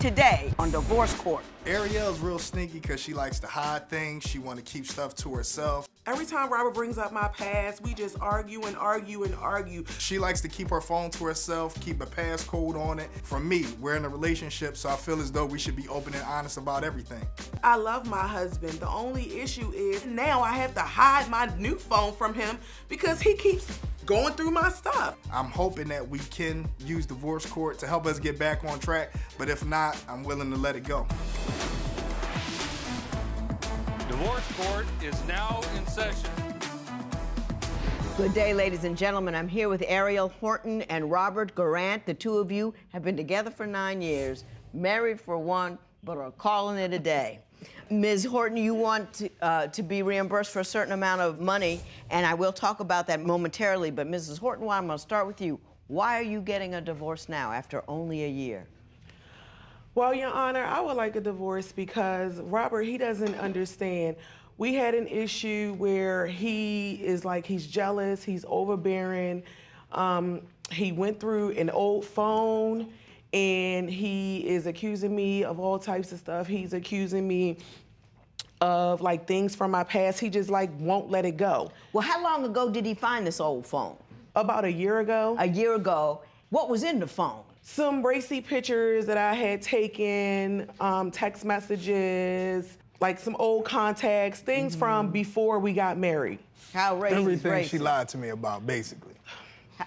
today on Divorce Court. Arielle's real sneaky because she likes to hide things. She want to keep stuff to herself. Every time Robert brings up my past, we just argue and argue and argue. She likes to keep her phone to herself, keep a passcode on it. For me, we're in a relationship, so I feel as though we should be open and honest about everything. I love my husband. The only issue is now I have to hide my new phone from him because he keeps going through my stuff. I'm hoping that we can use divorce court to help us get back on track, but if not, I'm willing to let it go. Divorce Court is now in session. Good day, ladies and gentlemen. I'm here with Arielle Horton and Robert Garant. The two of you have been together for 9 years, married for 1, but are calling it a day. Ms. Horton, you want to be reimbursed for a certain amount of money, and I will talk about that momentarily, but Mrs. Horton, I'm going to start with you. Why are you getting a divorce now after only a year? Well, Your Honor, I would like a divorce because Robert, he doesn't understand. We had an issue where he's jealous, he's overbearing. He went through an old phone and he is accusing me of all types of stuff. He's accusing me of things from my past. He just won't let it go. Well, how long ago did he find this old phone? About a year ago. A year ago. What was in the phone? Some racy pictures that I had taken, text messages, some old contacts, things from before we got married. How racy is Everything racy? she lied to me about, basically.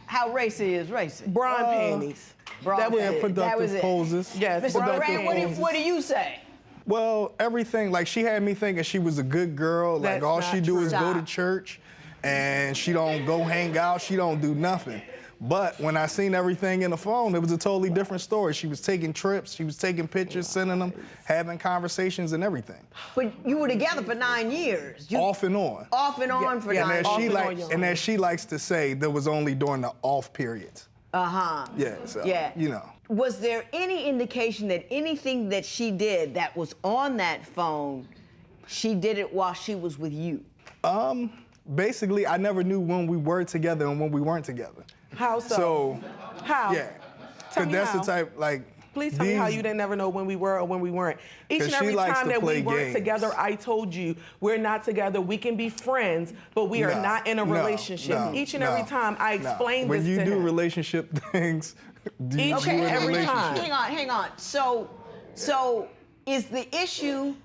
How racy is racy? Bra panties. That was it. Productive poses. Yes, Mr. Garant, what do you say? Well, everything, she had me thinking she was a good girl. That's All not she do true. is go to church, and she don't go hang out, she don't do nothing. But when I seen everything in the phone, it was a totally different story. She was taking trips, she was taking pictures, sending them, having conversations and everything. But you were together for 9 years. Off and on. Off and on for 9 years. And as she likes to say, that was only during the off periods. Uh-huh. Yeah, so, yeah. Was there any indication that anything that she did that was on that phone, she did it while she was with you? Basically, I never knew when we were together and when we weren't together. How so? How? Yeah. Tell me that's how. the type, Please tell me how you didn't never know when we were or when we weren't. Each and every time that we weren't together, I told you, we're not together. We can be friends, but we are not in a relationship. Each and every time I explained this to him. When you do relationship things, every time. Hang on. So is the issue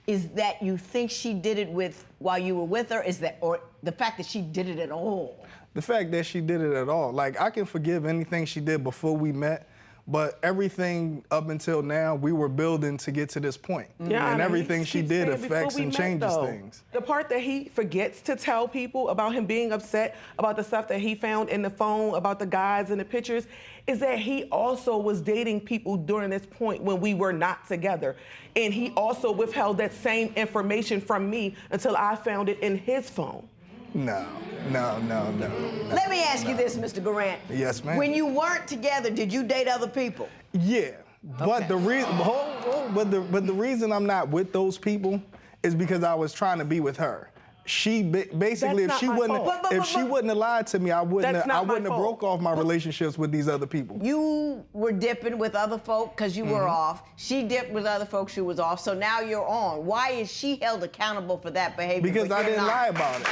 is that you think she did it while you were with her, or the fact that she did it at all? The fact that she did it at all. I can forgive anything she did before we met, but everything up until now, we were building to get to this point. Yeah, and everything she did affects and changes things. The part that he forgets to tell people about him being upset about the stuff that he found in the phone, about the guys and the pictures, is that he also was dating people during this point when we were not together. And he also withheld that same information from me until I found it in his phone. No. Let me ask you this, Mr. Garant. Yes, ma'am. When you weren't together, did you date other people? Yeah, but the reason I'm not with those people is because I was trying to be with her. She basically, if she wouldn't have lied to me, I wouldn't have broke off my relationships with these other people. You were dipping with other folk because you were off. She dipped with other folks, she was off. So now you're on. Why is she held accountable for that behavior? Because I didn't lie about it.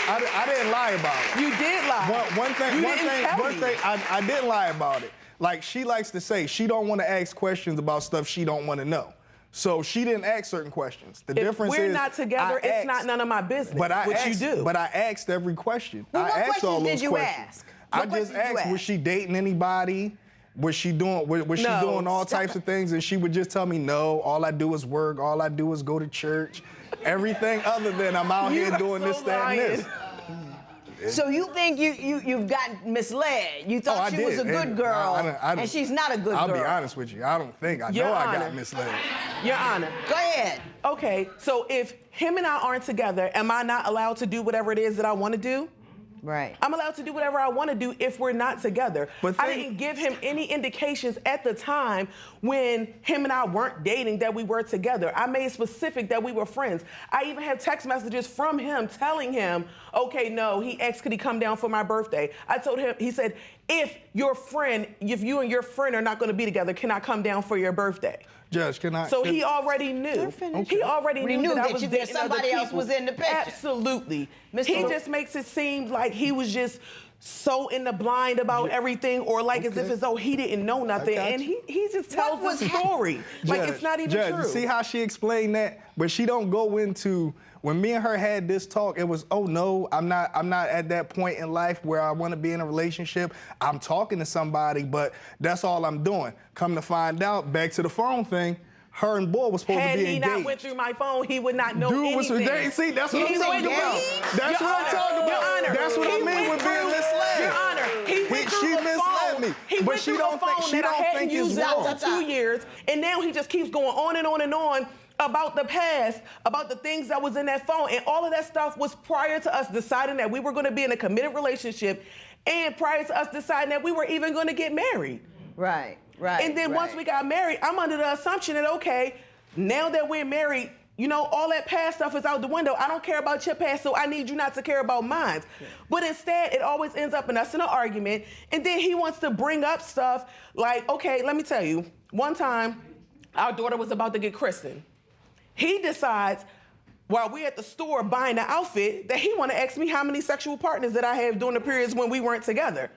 I didn't lie about it. You did lie. One thing, I didn't lie about it. She likes to say she don't want to ask questions about stuff she don't want to know. So she didn't ask certain questions. The difference is we're not together, it's not none of my business what you do. But I asked every question. Well, I asked all those questions. I just asked, was she dating anybody? Was she doing doing all types of things? And she would just tell me, no, all I do is work, all I do is go to church. Everything other than I'm out here doing this, that, and this. So you think you've gotten misled? You thought she was a good girl, and she's not a good girl. I'll be honest with you. I don't think. I know I got misled. Your Honor. Go ahead. Okay, so if him and I aren't together, am I not allowed to do whatever it is that I want to do? Right. I'm allowed to do whatever I want to do if we're not together. But I didn't give him any indications at the time when him and I weren't dating that we were together. I made specific that we were friends. I even have text messages from him telling him, okay, no, he asked, could he come down for my birthday? I told him, he said, if you and your friend are not going to be together, can I come down for your birthday? Judge, can I? So he already knew. He already knew that I was dating somebody else was in the picture. Absolutely. He just makes it seem like he was just so in the blind about everything, or like as if as though he didn't know nothing, and he just tells the story like it's not even true. See how she explained that, but she don't go into. When me and her had this talk, it was, oh no, I'm not at that point in life where I want to be in a relationship. I'm talking to somebody, but that's all I'm doing. Come to find out, back to the phone thing, her and boy was supposed to be engaged. Had he not went through my phone, he would not know anything. See, that's what I'm talking about. That's what I'm talking about. Your Honor, that's what I mean with being misled. Your Honor, he went through the phone. Me. He went through the phone that I hadn't used out for 2 years, and now he just keeps going on and on and on about the past, about the things that was in that phone. And all of that stuff was prior to us deciding that we were going to be in a committed relationship, and prior to us deciding that we were even going to get married. Right. And then once we got married, I'm under the assumption that, okay, now that we're married, you know, all that past stuff is out the window. I don't care about your past, so I need you not to care about mine. Yeah. But instead, it always ends up in us in an argument, and then he wants to bring up stuff like, okay, let me tell you, one time, our daughter was about to get christened. He decides, while we're at the store buying the outfit, that he want to ask me how many sexual partners that I have during the periods when we weren't together.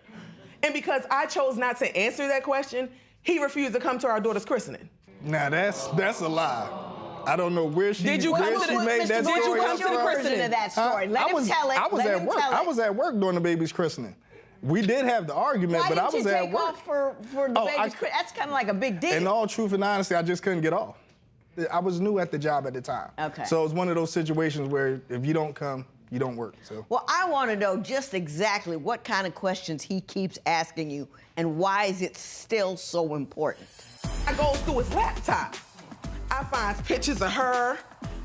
And because I chose not to answer that question, he refused to come to our daughter's christening. Now that's a lie. I don't know where she made that story. Did you come to the christening of that story? Let him tell it. I was at work. I was at work during the baby's christening. We did have the argument, but I was at work. Why didn't you take off for the baby's christening? That's kind of like a big deal. In all truth and honesty, I just couldn't get off. I was new at the job at the time. Okay. So it was one of those situations where if you don't come, you don't work. So. Well, I want to know just exactly what kind of questions he keeps asking you, and why is it still so important? I go through his laptop. I find pictures of her.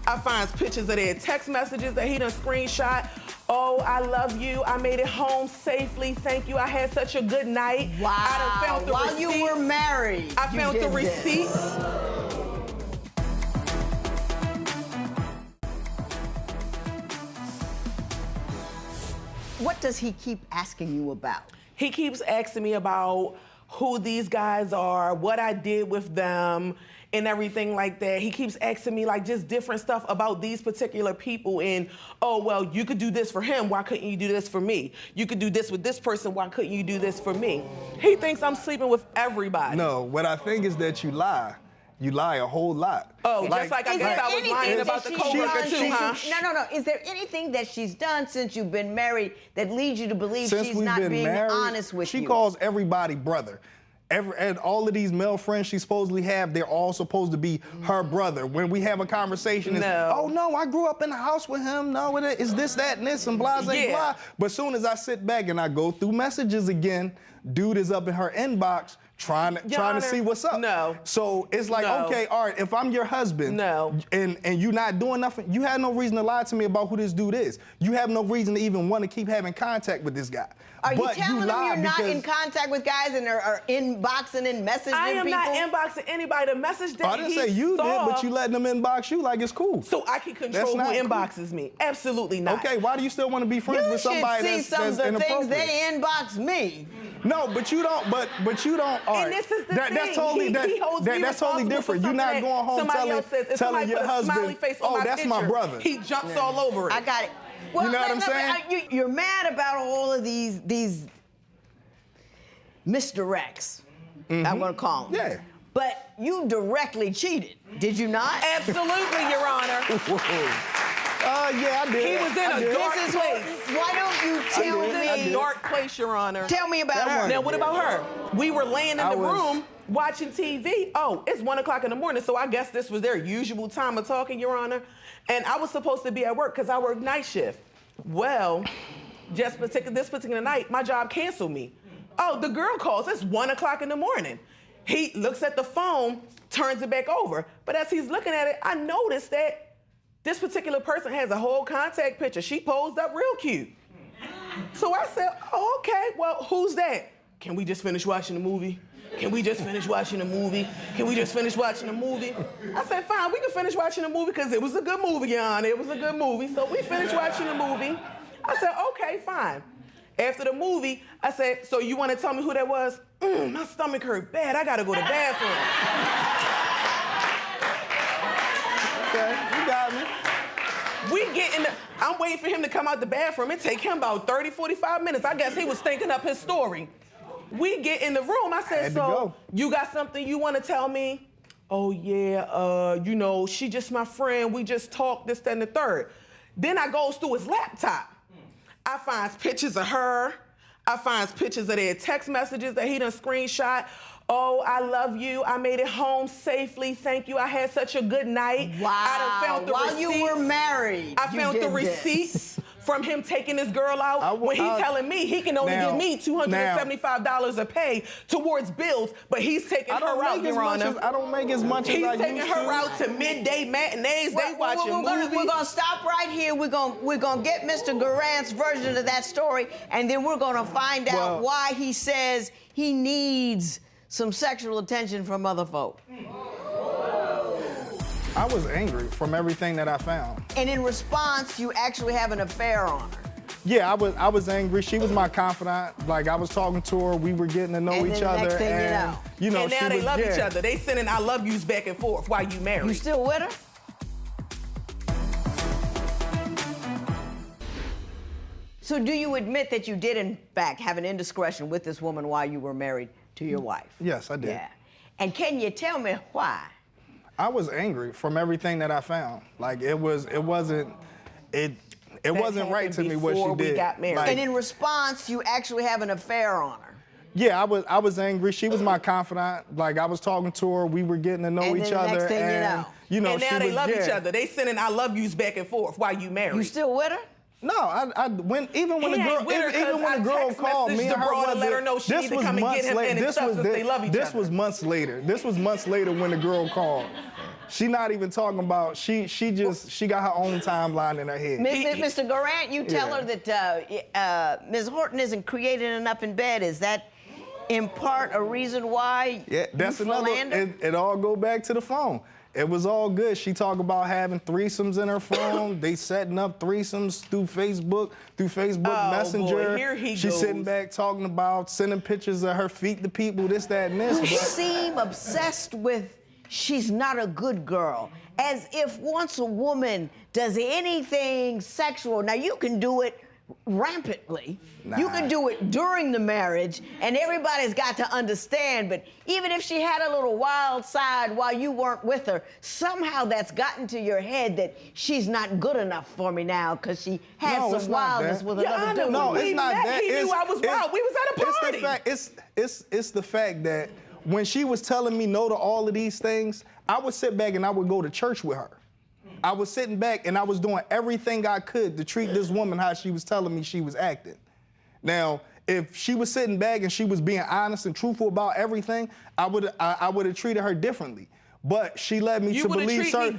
I find pictures of their text messages that he done screenshot. Oh, I love you. I made it home safely. Thank you. I had such a good night. Wow. I done found the While you were married. I found the receipts. What does he keep asking you about? He keeps asking me about who these guys are, what I did with them, and everything like that. He keeps asking me like just different stuff about these particular people, and oh, well, you could do this for him, why couldn't you do this for me? You could do this with this person, why couldn't you do this for me? He thinks I'm sleeping with everybody. No, what I think is that you lie. You lie a whole lot. Oh, just like I guess I was lying about the coworker too, huh? No. Is there anything that she's done since you've been married that leads you to believe she's not being married, honest with you? She calls everybody brother. And all of these male friends she supposedly have, they're all supposed to be her brother. When we have a conversation, it's, oh no, I grew up in the house with him. No, it's this, that, and this, and blah, blah, blah. But as soon as I sit back and I go through messages again, dude is up in her inbox trying to see what's up. No. So it's like, okay, all right, if I'm your husband and you're not doing nothing, you have no reason to lie to me about who this dude is. You have no reason to even want to keep having contact with this guy. Are you telling them you're not in contact with guys and are inboxing and messaging people? I am not inboxing anybody. The message that I didn't say you did, but you letting them inbox you like it's cool. So I can control who inboxes me. Absolutely not. Okay, why do you still want to be friends with somebody that's inappropriate? You should see some of the things they inbox me. No, but you don't. But you don't. All right. And this is the thing. That's totally that's totally different. You're not going home telling your husband, "Oh, that's my brother." He jumps all over it. I got it. Well, you know what I'm saying? You're mad about all of these misdirects. I'm going to call them. Yeah. But you directly cheated, did you not? Absolutely, Your Honor. Yeah, I did. He was in a dark place. Why don't you tell me? A dark place, Your Honor. Tell me about her. Now, what about her? We were laying in the room watching TV. Oh, it's 1 o'clock in the morning, so I guess this was their usual time of talking, Your Honor. And I was supposed to be at work because I work night shift. Well, this particular night, my job canceled me. Oh, the girl calls. It's 1 o'clock in the morning. He looks at the phone, turns it back over. But as he's looking at it, I noticed that this particular person has a whole contact picture. She posed up real cute. So I said, oh, okay, well, who's that? Can we just finish watching the movie? Can we just finish watching the movie? Can we just finish watching the movie? I said, fine, we can finish watching the movie because it was a good movie, Your Honor. It was a good movie. So we finished watching the movie. I said, okay, fine. After the movie, I said, so you want to tell me who that was? My stomach hurt bad. I got to go to the bathroom. Okay, you got me. I'm waiting for him to come out the bathroom. It take him about 30, 45 minutes. I guess he was thinking up his story. We get in the room. I said, so you got something you want to tell me? Oh, yeah, you know, she just my friend. We just talked, this, that, and the third. Then I goes through his laptop. I finds pictures of her. I finds pictures of their text messages that he done screenshot. Oh, I love you. I made it home safely. Thank you. I had such a good night. Wow. I done found the While you were married, I found the receipts from him taking this girl out when he's telling me he can only give me $275 a pay towards bills, but he's taking her out, Your Honor. I don't make as much as I used to. He's taking her out to midday matinees. They watching movies. We're gonna stop right here. We're gonna get Mr. Garant's version of that story, and then we're gonna find out why he says he needs some sexual attention from other folk. I was angry from everything that I found. And in response, you actually have an affair on her. Yeah, I was angry. She was my confidant. Like, I was talking to her. We were getting to know each other. Next thing you know, and now they love each other. They sending I love yous back and forth while you married. You still with her? So do you admit that you did, in fact, have an indiscretion with this woman while you were married to your wife? Yes, I did. Yeah. And can you tell me why? I was angry from everything that I found. Like, it wasn't right to me what she did. We got married. Like, and in response, you actually have an affair on her. Yeah, I was angry. She was my confidant. Like, I was talking to her. We were getting to know each other. Next thing you know, and now they love each other. They sending I love yous back and forth while you married. You still with her? No, even when the girl called me and her wasn't, let her know she this need to was come and months get him later. and stuff since they love each This other. was months later. This was months later when the girl called. She not even talking about, she got her own timeline in her head. Mr. Garant, you tell her that Ms. Horton isn't creating enough in bed. Is that in part a reason why that's you philander? It all go back to the phone. It was all good. She talked about having threesomes in her phone. They setting up threesomes through Facebook Messenger. Boy, here he She's goes. sitting back talking about sending pictures of her feet to people, this, that, and this. You seem obsessed with she's not a good girl, as if once a woman does anything sexual, now you can do it rampantly. Nah. You can do it during the marriage, and everybody's got to understand, but even if she had a little wild side while you weren't with her, somehow that's gotten to your head that she's not good enough for me now because she had some wildness with another dude. No, it's not that. He knew I was wild. We was at a party. It's the fact that when she was telling me no to all of these things, I would sit back and I would go to church with her. I was sitting back and I was doing everything I could to treat this woman how she was telling me she was acting. Now, if she was sitting back and she was being honest and truthful about everything, I would have treated her differently. But she led me to believe certain.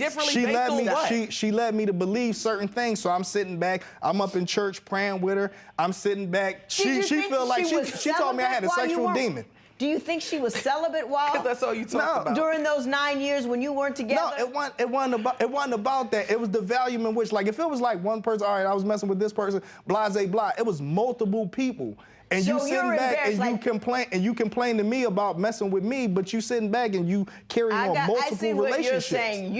She led me to believe certain things. So I'm sitting back. I'm up in church praying with her. I'm sitting back. She felt like she told me I had a sexual demon. Do you think she was celibate while? That's all you talked about. During those 9 years when you weren't together? No, it wasn't about that. It was the volume in which, like, if it was like one person, all right, I was messing with this person, blase, blah. It was multiple people. And so you sitting back and you complain to me about messing with me, but you sitting back and you carry on multiple relationships. I see what you're saying.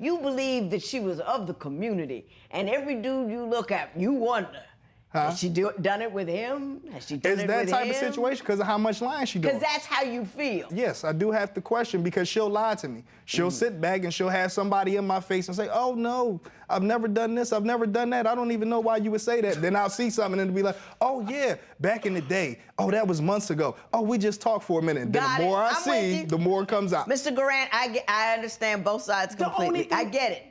You believe that she was of the community, and every dude you look at, you wonder. Has she done it with him? Has she done it with him? It's that type of situation because of how much lying she does. Because that's how you feel. Yes, I do have to question because she'll lie to me. She'll sit back and she'll have somebody in my face and say, oh, no, I've never done this. I've never done that. I don't even know why you would say that. Then I'll see something and it'll be like, oh, yeah, back in the day. Oh, that was months ago. Oh, we just talked for a minute. Then the more I see, the more comes out. Mr. Garant, I understand both sides completely. I get it.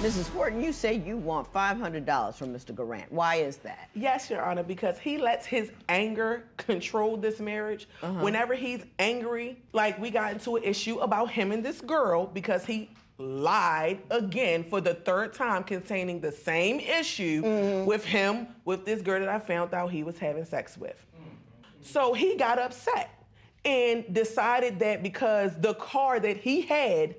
Mrs. Horton, you say you want $500 from Mr. Garant. Why is that? Yes, Your Honor, because he lets his anger control this marriage. Whenever he's angry, like we got into an issue about him and this girl because he lied again for the third time containing the same issue with him, with this girl that I found out he was having sex with. So he got upset and decided that because the car that he had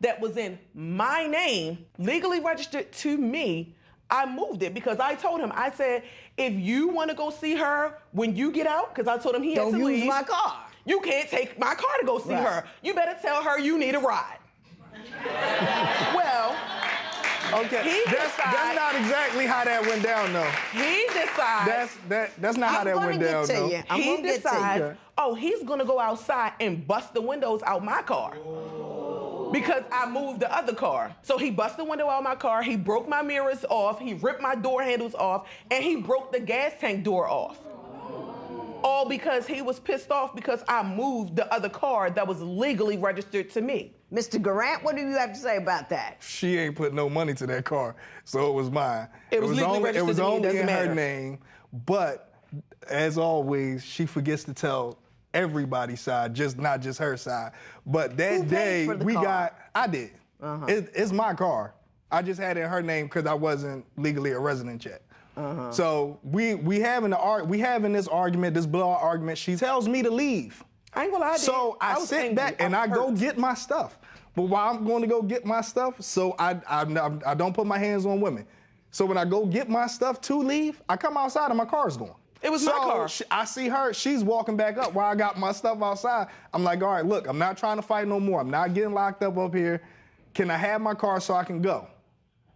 that was in my name, legally registered to me, I moved it because I told him, I said, if you want to go see her when you get out, because I told him he had to leave. Don't use my car. You can't take my car to go see her. You better tell her you need a ride. Well, Okay, that's not exactly how that went down, though. he decides. That's not how that went down, though. He decides, oh, he's gonna go outside and bust the windows out my car. Because I moved the other car. So he busted the window out of my car, he broke my mirrors off, he ripped my door handles off, and he broke the gas tank door off. All because he was pissed off because I moved the other car that was legally registered to me. Mr. Garant, what do you have to say about that? She ain't put no money to that car, so it was mine. It was legally registered It was to me, only doesn't in her matter. name, but as always, she forgets to tell everybody's side, not just her side. But that Who paid day, for the car? I did. It's my car. I just had it in her name because I wasn't legally a resident yet. So we having this argument, this blowout argument. She tells me to leave. I ain't gonna lie, So I was sit angry. back and I go get my stuff. But while I'm going to go get my stuff, so I don't put my hands on women. So when I go get my stuff to leave, I come outside and my car's gone. It was my car. I see her, she's walking back up while I got my stuff outside. I'm like, all right, look, I'm not trying to fight no more. I'm not getting locked up here. Can I have my car so I can go?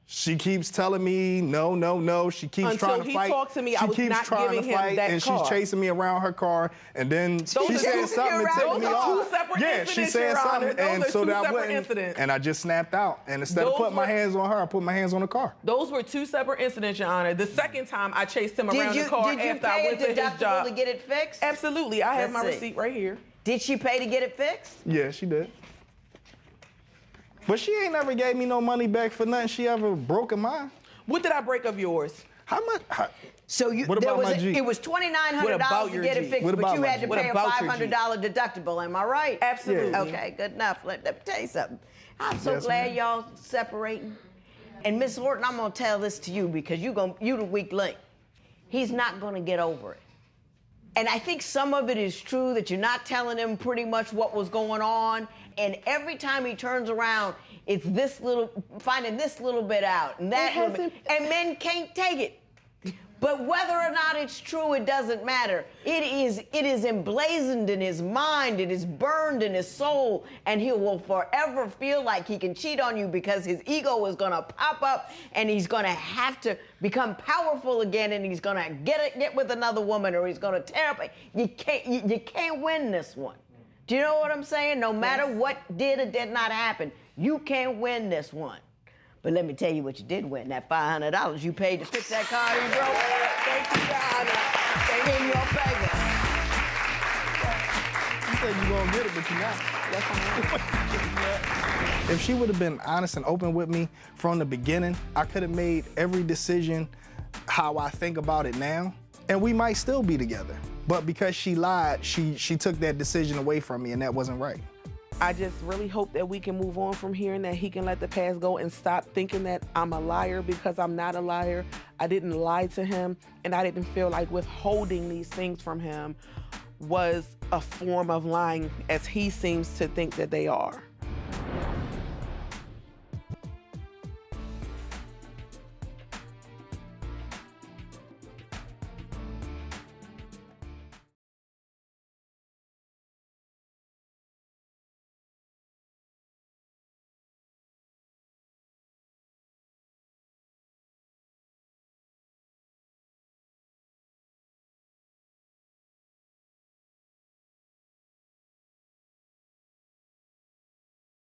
She keeps telling me no. She keeps Until trying to he fight. talked to me, she I was keeps not trying giving to him fight, that and car. she's chasing me around her car. And then she are said chasing something you to take around. me Those are off. two separate Yeah, she incidents, said Your something, Honor. Those and are so two that I separate wouldn't. incidents. And I just snapped out. And instead of Those putting my were- hands on her, I put my hands on the car. Those were two separate incidents, Your Honor. The second time I chased him around the car Did you after I pay a went to his deductible job. to get it fixed? Absolutely, I have Let's my see. receipt right here. Did she pay to get it fixed? Yeah, she did. But she ain't never gave me no money back for nothing she ever broke in mine. What did I break of yours? How much? So What about my Jeep? it was What $2,900 about to your get it Jeep? fixed, What but about you my had to Jeep? What pay a about your $500 deductible. Am I right? Absolutely. Yeah. Okay, good enough. Let me tell you something. I'm so Yes, glad ma'am. y'all separating. And Miss Horton, I'm gonna tell this to you because you the weak link. He's not gonna get over it. And I think some of it is true that you're not telling him pretty much what was going on. And every time he turns around, it's finding this little bit out and that little bit. And men can't take it. But whether or not it's true, it doesn't matter. It is emblazoned in his mind, it is burned in his soul, and he will forever feel like he can cheat on you because his ego is gonna pop up and he's gonna have to become powerful again, and he's gonna get with another woman, or he's gonna tear up. You can't win this one. Do you know what I'm saying? No matter what did or did not happen, you can't win this one. But let me tell you what you did win, that $500 you paid to fix that car you broke. Thank you, Your Honor. Thank In your favor. You said you gonna get it, but you're not. If she would have been honest and open with me from the beginning, I could have made every decision how I think about it now, and we might still be together. But because she lied, she took that decision away from me, and that wasn't right. I just really hope that we can move on from here and that he can let the past go and stop thinking that I'm a liar, because I'm not a liar. I didn't lie to him, and I didn't feel like withholding these things from him was a form of lying as he seems to think that they are.